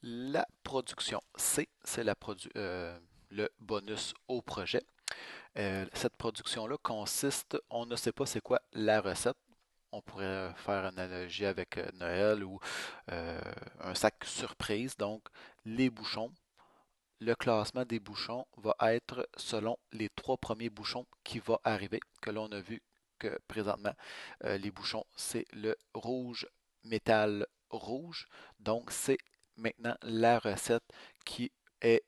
La production C, c'est le bonus au projet. Cette production-là consiste, on ne sait pas c'est quoi la recette. On pourrait faire une analogie avec Noël ou euh, un sac surprise. Donc, les bouchons, le classement des bouchons va être selon les trois premiers bouchons qui vont arriver, que l'on a vu que présentement, les bouchons, c'est le rouge métal rouge. Donc, c'est maintenant la recette qui est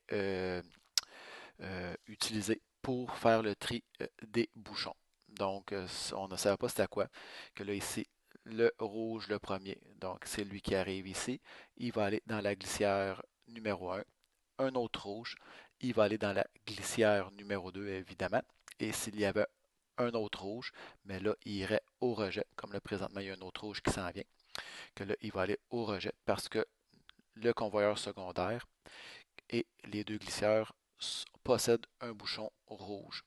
utilisée pour faire le tri des bouchons. Donc, on ne savait pas c'était quoi. Que là, ici, le rouge, le premier. Donc, c'est lui qui arrive ici. Il va aller dans la glissière numéro un autre rouge, il va aller dans la glissière numéro 2 évidemment. Et s'il y avait un autre rouge, mais là, il irait au rejet. Comme là, présentement, il y a un autre rouge qui s'en vient, que là, il va aller au rejet parce que le convoyeur secondaire et les deux glissières possèdent un bouchon rouge.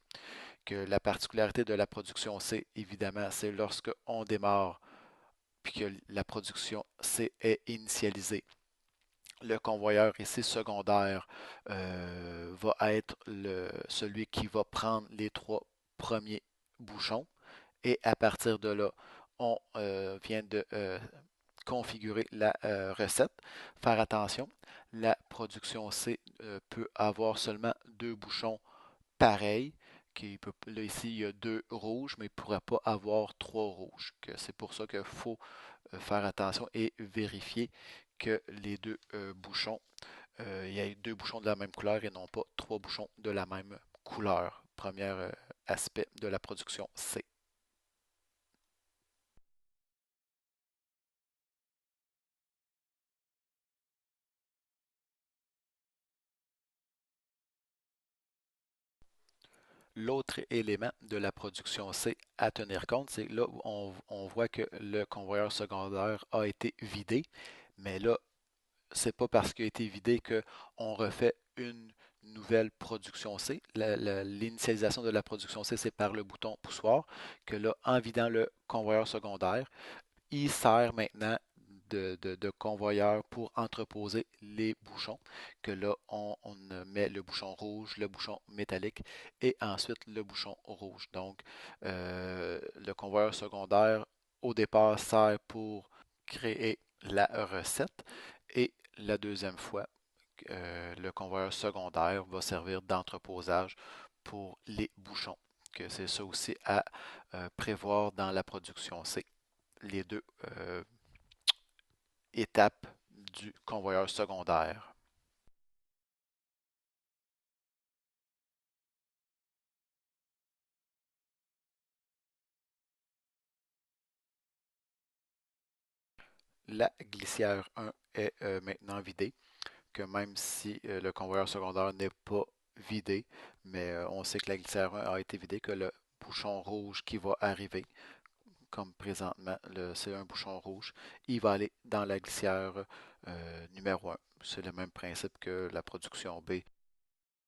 Que la particularité de la production C, évidemment, c'est lorsque on démarre puis que la production C est initialisée. Le convoyeur ici secondaire va être celui qui va prendre les trois premiers bouchons et à partir de là, on vient de configurer la recette. Faire attention, la production C peut avoir seulement deux bouchons pareils. Là, ici, il y a deux rouges, mais il ne pourrait pas avoir trois rouges. C'est pour ça qu'il faut faire attention et vérifier que les deux bouchons, il y a deux bouchons de la même couleur et non pas trois bouchons de la même couleur. Premier aspect de la production C. L'autre élément de la production C à tenir compte, c'est là où on voit que le convoyeur secondaire a été vidé, mais là, c'est pas parce qu'il a été vidé qu'on refait une nouvelle production C. L'initialisation de la production C, c'est par le bouton poussoir, que là, en vidant le convoyeur secondaire, il sert maintenant de convoyeur pour entreposer les bouchons, que là, on met le bouchon rouge, le bouchon métallique et ensuite le bouchon rouge. Donc, le convoyeur secondaire, au départ, sert pour créer la recette et la deuxième fois, le convoyeur secondaire va servir d'entreposage pour les bouchons. Que c'est ça aussi à prévoir dans la production. C'est les deux étapes du convoyeur secondaire. La glissière 1 est maintenant vidée, que même si le convoyeur secondaire n'est pas vidé, mais on sait que la glissière 1 a été vidée, que le bouchon rouge qui va arriver, comme présentement, c'est un bouchon rouge, il va aller dans la glissière numéro 1. C'est le même principe que la production B